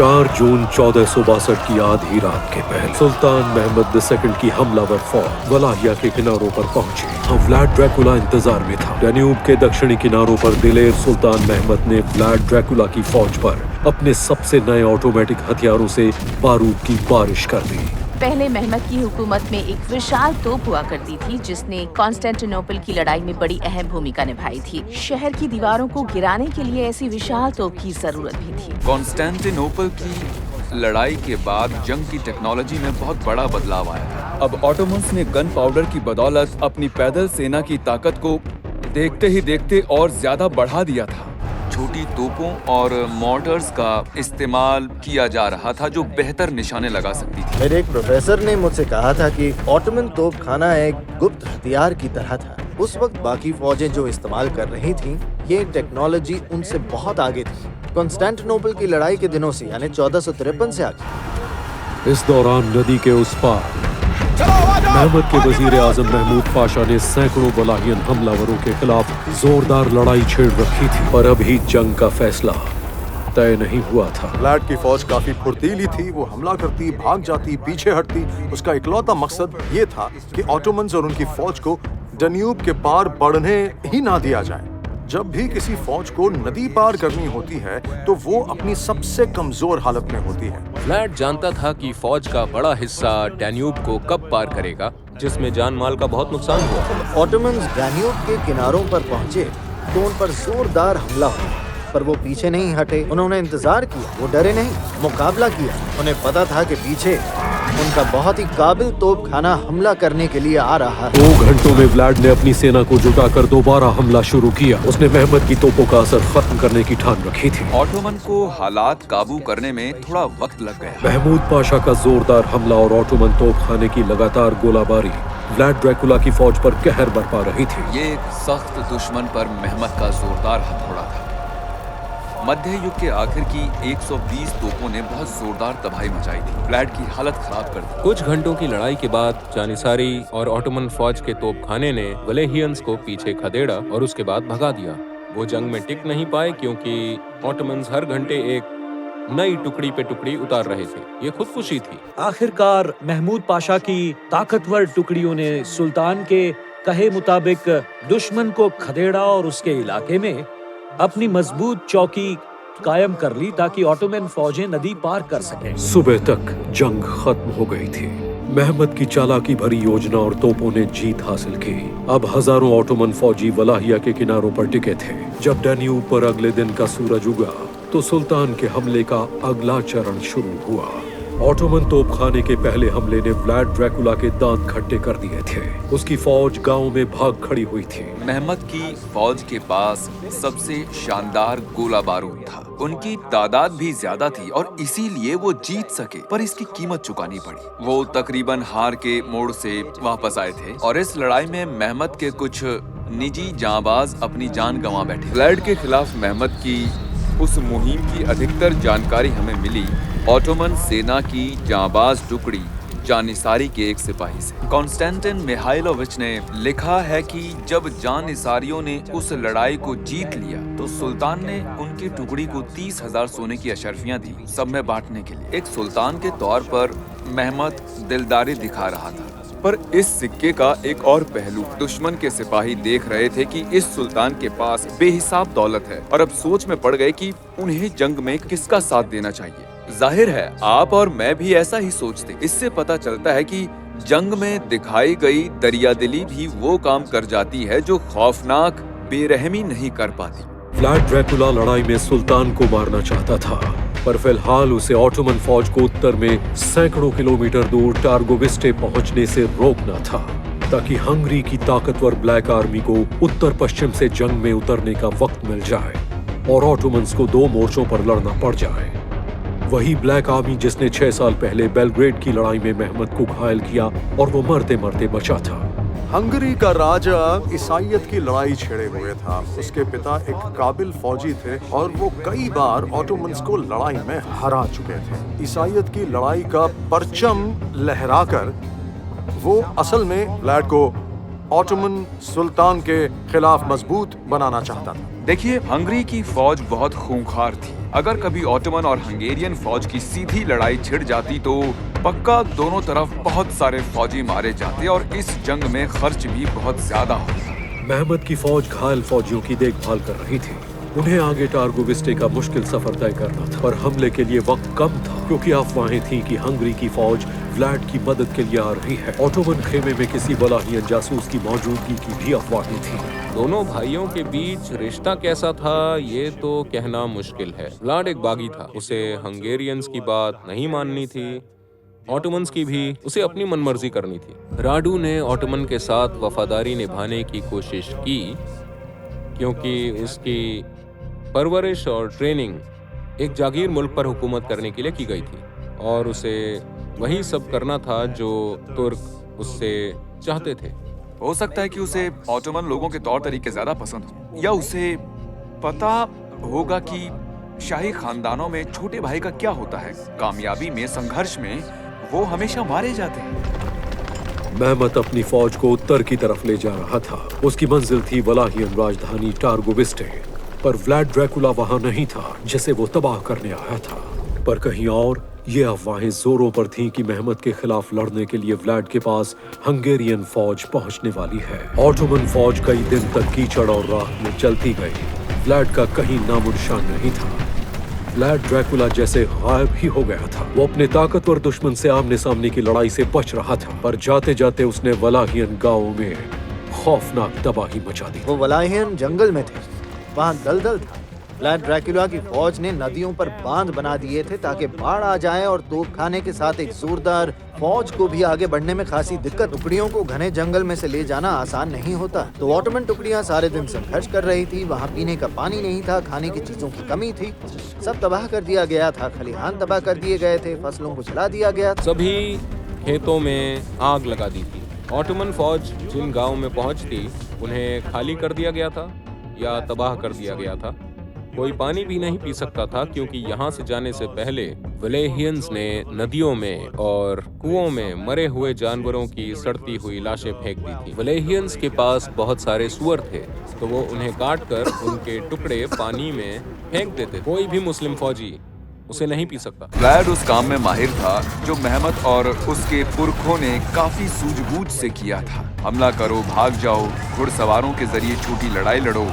4 जून 1462 की आधी रात के पहले सुल्तान महमद II की हमलावर फौज वलाहिया के किनारों पर पहुंची। व्लाड ड्रैकुला इंतजार में था। डैन्यूब के दक्षिणी किनारों पर दिलेर सुल्तान महमद ने व्लाड ड्रैकुला की फौज पर अपने सबसे नए ऑटोमेटिक हथियारों से बारूद की बारिश कर दी। पहले महमद की हुकूमत में एक विशाल तोप हुआ करती थी जिसने कॉन्स्टेंटिनोपल की लड़ाई में बड़ी अहम भूमिका निभाई थी। शहर की दीवारों को गिराने के लिए ऐसी विशाल तोप की जरूरत भी थी। कॉन्स्टेंटिनोपल की लड़ाई के बाद जंग की टेक्नोलॉजी में बहुत बड़ा बदलाव आया। अब ऑटोमन्स ने गन पाउडर की बदौलत अपनी पैदल सेना की ताकत को देखते ही देखते और ज्यादा बढ़ा दिया था। छोटी तोपों और मॉर्टर्स का इस्तेमाल किया जा रहा था जो बेहतर निशाने लगा सकती थी। मेरे एक प्रोफेसर ने मुझसे कहा था कि ऑटोमन तोपखाना एक गुप्त हथियार की तरह था। उस वक्त बाकी फौजें जो इस्तेमाल कर रही थीं, ये टेक्नोलॉजी उनसे बहुत आगे थी। कॉन्स्टेंटिनोपल की लड़ाई के दिनों से यानी 1453 से आगे। इस दौरान नदी के उस पार महमद के वजीर आजम महमूद पाशा ने सैकड़ों वलाहियन हमलावरों के खिलाफ जोरदार लड़ाई छेड़ रखी थी, पर अभी जंग का फैसला तय नहीं हुआ था। व्लाड की फौज काफी फुर्तीली थी। वो हमला करती, भाग जाती, पीछे हटती। उसका इकलौता मकसद ये था कि ऑटोमन्स और उनकी फौज को डन्यूब के पार बढ़ने ही ना दिया जाए। जब भी किसी फौज को नदी पार करनी होती है तो वो अपनी सबसे कमजोर हालत में होती है। व्लाड जानता था कि फौज का बड़ा हिस्सा डैन्यूब को कब पार करेगा, जिसमें जान माल का बहुत नुकसान हुआ। ऑटोमन्स डैन्यूब के किनारों पर पहुंचे तो उन पर जोरदार हमला हुआ, पर वो पीछे नहीं हटे। उन्होंने इंतजार किया, वो डरे नहीं, मुकाबला किया। उन्हें पता था कि पीछे उनका बहुत ही काबिल तोपखाना हमला करने के लिए आ रहा है। 2 घंटों में व्लाड ने अपनी सेना को जुटाकर दोबारा हमला शुरू किया। उसने महमद की तोपों का असर खत्म करने की ठान रखी थी। ऑटोमन को हालात काबू करने में थोड़ा वक्त लग गया। महमूद पाशा का जोरदार हमला और ऑटोमन तोपखाने की लगातार गोलाबारी व्लाड ड्रैकुला की फौज पर कहर बरपा रही थी। ये एक सख्त दुश्मन पर महमद का जोरदार हथौड़ा था। मध्य युग के आखिर की 120 तोपों ने बहुत जोरदार तबाही मचाई थी। व्लाड की हालत खराब कर दी। कुछ घंटों की लड़ाई के बाद जानिसारी और ऑटोमन फौज के तोपखाने ने वलेहियंस को पीछे खदेड़ा और उसके बाद भगा दिया। वो जंग में टिक नहीं पाए क्योंकि ऑटोमन्स हर घंटे एक नई टुकड़ी पे टुकड़ी उतार रहे थे। ये खुदकुशी थी। आखिरकार महमूद पाशा की ताकतवर टुकड़ियों ने सुल्तान के कहे मुताबिक दुश्मन को खदेड़ा और उसके इलाके में अपनी मजबूत चौकी कायम कर ली ताकि ऑटोमन फौजें नदी पार कर सकें। सुबह तक जंग खत्म हो गई थी। महमद की चालाकी भरी योजना और तोपों ने जीत हासिल की। अब हजारों ऑटोमन फौजी वलाहिया के किनारों पर टिके थे। जब डैन्यूब पर अगले दिन का सूरज उगा तो सुल्तान के हमले का अगला चरण शुरू हुआ। ऑटोमन तोपखाने के पहले हमले ने व्लाड ड्रैकुला के दांत खट्टे कर दिए थे। उसकी फौज गांव में भाग खड़ी हुई थी। महमद की फौज के पास सबसे शानदार गोला बारूद था। उनकी तादाद भी ज्यादा थी और इसीलिए वो जीत सके, पर इसकी कीमत चुकानी पड़ी। वो तकरीबन हार के मोड़ से वापस आए थे और इस लड़ाई में महमद के कुछ निजी जांबाज अपनी जान गंवा बैठे। व्लाड के खिलाफ महमद की उस मुहिम की अधिकतर जानकारी हमें मिली ऑटोमन सेना की जांबाज टुकड़ी जानिसारी के एक सिपाही से। कॉन्स्टेंटिन मिहाइलोविच ने लिखा है कि जब जानिसारियों ने उस लड़ाई को जीत लिया तो सुल्तान ने उनकी टुकड़ी को 30,000 सोने की अशर्फियां दी, सब में बांटने के लिए। एक सुल्तान के तौर पर महमद दिलदारी दिखा रहा था, पर इस सिक्के का एक और पहलू दुश्मन के सिपाही देख रहे थे कि इस सुल्तान के पास बेहिसाब दौलत है और अब सोच में पड़ गए कि उन्हें जंग में किसका साथ देना चाहिए। जाहिर है आप और मैं भी ऐसा ही सोचते। इससे पता चलता है कि जंग में दिखाई गई दरियादिली भी वो काम कर जाती है जो खौफनाक बेरहमी नहीं कर पाती। व्लाड ड्रैकुला लड़ाई में सुल्तान को मारना चाहता था, पर फिलहाल उसे ऑटोमन फौज को उत्तर में सैकड़ों किलोमीटर दूर टारगोविस्टे पहुंचने से रोकना था, ताकि हंगरी की ताकतवर ब्लैक आर्मी को उत्तर पश्चिम से जंग में उतरने का वक्त मिल जाए और ऑटोमन्स को 2 मोर्चों पर लड़ना पड़ जाए। वही ब्लैक आर्मी जिसने 6 साल पहले बेलग्रेड की लड़ाई में महमद को घायल किया और वो मरते मरते बचा था। हंगरी का राजा ईसाइयत की लड़ाई छेड़े हुए था। उसके पिता एक काबिल फौजी थे और वो कई बार ऑटोमन्स को लड़ाई में हरा चुके थे। ईसाइयत की लड़ाई का परचम लहराकर वो असल में व्लाड को ऑटोमन सुल्तान के खिलाफ मजबूत बनाना चाहता था। देखिए, हंगरी की फौज बहुत खूंखार थी। अगर कभी ऑटोमन और हंगेरियन फौज की सीधी लड़ाई छिड़ जाती तो पक्का दोनों तरफ बहुत सारे फौजी मारे जाते और इस जंग में खर्च भी बहुत ज्यादा होता। मेहमत की फौज घायल फौजियों की देखभाल कर रही थी। उन्हें आगे टारगोविस्टे का मुश्किल सफर तय करना था, पर हमले के लिए वक्त कम था क्योंकि अफवाहें थीं कि हंगरी की फौज व्लाड की मदद के लिए आ रही है। ऑटोमन खेमे में किसी वलाहियन जासूस की मौजूदगी की भी अफवाहें थीं। दोनों भाइयों के बीच रिश्ता कैसा था ये तो कहना मुश्किल है। व्लाड एक बागी था, उसे हंगेरियंस की बात नहीं माननी थी, ऑटोमन्स की भी उसे अपनी मनमर्जी करनी थी। राडू ने ऑटोमन के साथ वफादारी निभाने की कोशिश की क्योंकि उसकी परवरिश और ट्रेनिंग एक जागीर मुल्क पर हुकूमत करने के लिए की गई थी और उसे वही सब करना था जो तुर्क उससे चाहते थे। हो सकता है कि उसे ऑटोमन लोगों के तौर तरीके ज्यादा पसंद हो, या उसे पता होगा कि शाही खानदानों में छोटे भाई का क्या होता है। कामयाबी में, संघर्ष में वो हमेशा मारे जाते हैं। मेहमत अपनी फौज को उत्तर की तरफ ले जा रहा था। उसकी मंजिल थी वलाहियन राजधानी टारगोविस्टे, पर व्लाड ड्रैकुला वहां नहीं था जिसे वो तबाह करने आया था। पर कहीं और ये अफवाहें जोरों पर थीं कि मेहमत के खिलाफ लड़ने के लिए व्लाड के पास हंगेरियन फौज पहुंचने वाली है। ऑटोमन फौज कई दिन तक कीचड़ और राख में चलती गई। व्लाड का कहीं नामोनिशान नहीं था। व्लाड ड्रैकुला जैसे गायब ही हो गया था। वो अपने ताकतवर दुश्मन से आमने सामने की लड़ाई से बच रहा था, पर जाते जाते उसने वलाहियन गांवों में खौफनाक तबाही मचा दी। वो वलाहियन जंगल में थे, वहाँ दलदल था। व्लाड ड्रैकुला की फौज ने नदियों पर बांध बना दिए थे ताकि बाढ़ आ जाए और तोपखाने के साथ एक जोरदार फौज को भी आगे बढ़ने में खासी दिक्कत। टुकड़ियों को घने जंगल में से ले जाना आसान नहीं होता, तो ऑटोमन टुकड़ियां सारे दिन संघर्ष कर रही थी। वहाँ पीने का पानी नहीं था, खाने की चीजों की कमी थी, सब तबाह कर दिया गया था। खलिहान तबाह कर दिए गए थे, फसलों को जला दिया गया था। सभी खेतों में आग लगा दी थी। ऑटोमन फौज जिन गांव में पहुंचती उन्हें खाली कर दिया गया था या तबाह कर दिया गया था। कोई पानी भी नहीं पी सकता था क्योंकि यहाँ से जाने से पहले वलेहियंस ने नदियों में और कुओं में मरे हुए जानवरों की सड़ती हुई लाशें फेंक दी थी। वलेहियंस के पास बहुत सारे सुअर थे, तो वो उन्हें काटकर उनके टुकड़े पानी में फेंक देते। कोई भी मुस्लिम फौजी उसे नहीं पी सकता। व्लाड उस काम में माहिर था जो मेहमत और उसके पुरखों ने काफी सूझबूझ से किया था। हमला करो, भाग जाओ, घुड़सवारों के जरिए छोटी लड़ाई लड़ो।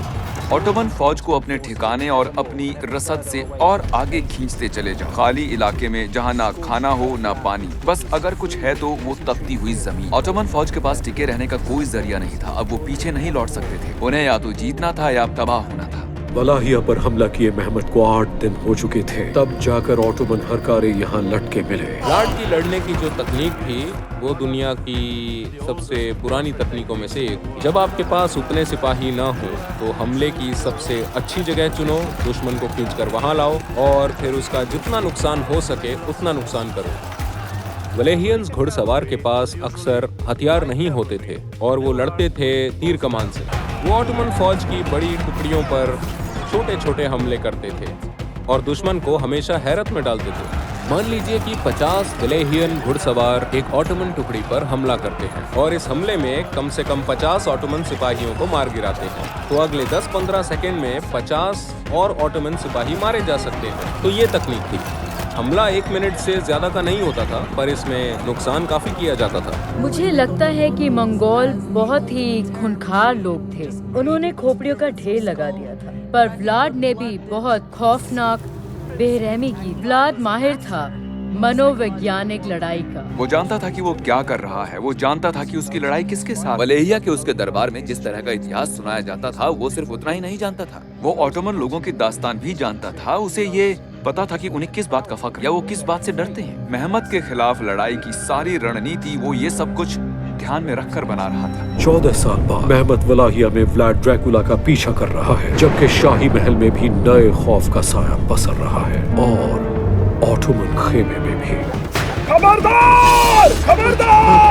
ऑटोमन फौज को अपने ठिकाने और अपनी रसद से और आगे खींचते चले जाओ। खाली इलाके में जहाँ ना खाना हो ना पानी, बस अगर कुछ है तो वो तपती हुई जमीन। ऑटोमन फौज के पास टिके रहने का कोई जरिया नहीं था। अब वो पीछे नहीं लौट सकते थे। उन्हें या तो जीतना था या तबाह होना था। वलाहिया पर हमला किए मेहमत को 8 दिन हो चुके थे, तब जाकर ऑटोमन हरकारे यहाँ लटके मिले। व्लाड की लड़ने की जो तकनीक थी वो दुनिया की सबसे पुरानी तकनीकों में से एक। जब आपके पास उतने सिपाही ना हो तो हमले की सबसे अच्छी जगह चुनो, दुश्मन को खींचकर वहां लाओ और फिर उसका जितना नुकसान हो सके उतना नुकसान करो। वलेहियंस घुड़सवार के पास अक्सर हथियार नहीं होते थे और वो लड़ते थे तीर कमान से। वो ऑटोमन फौज की बड़ी टुकड़ियों पर छोटे छोटे हमले करते थे और दुश्मन को हमेशा हैरत में डालते थे। मान लीजिए कि 50 वलेहियन घुड़सवार एक ऑटोमन टुकड़ी पर हमला करते हैं और इस हमले में कम से कम 50 ऑटोमन सिपाहियों को मार गिराते हैं, तो अगले 10-15 सेकंड में 50 और ऑटोमन सिपाही मारे जा सकते हैं। तो ये तकनीक थी। हमला 1 मिनट से ज्यादा का नहीं होता था, पर इसमें नुकसान काफी किया जाता था। मुझे लगता है कि मंगोल बहुत ही खूंखार लोग थे। उन्होंने खोपड़ियों का ढेर लगा दिया था, पर व्लाड ने भी बहुत खौफनाक बेरहमी की। व्लाड माहिर था मनोवैज्ञानिक लड़ाई का। वो जानता था कि वो क्या कर रहा है। वो जानता था कि उसकी लड़ाई किसके साथ। वलेहिया के उसके दरबार में जिस तरह का इतिहास सुनाया जाता था, वो सिर्फ उतना ही नहीं जानता था, वो ऑटोमन लोगों की दास्तान भी जानता था। उसे ये पता था कि उन्हें किस बात का फख्र या वो किस बात से डरते हैं। मेहमत के खिलाफ लड़ाई की सारी रणनीति वो ये सब कुछ ध्यान में रखकर बना रहा था। 14 साल बाद मेहमत वलाहिया में व्लाड ड्रैकुला का पीछा कर रहा है, जबकि शाही महल में भी नए खौफ का साया पसर रहा है और ऑटोमन खेमे में भी। खबरदार! खबरदार!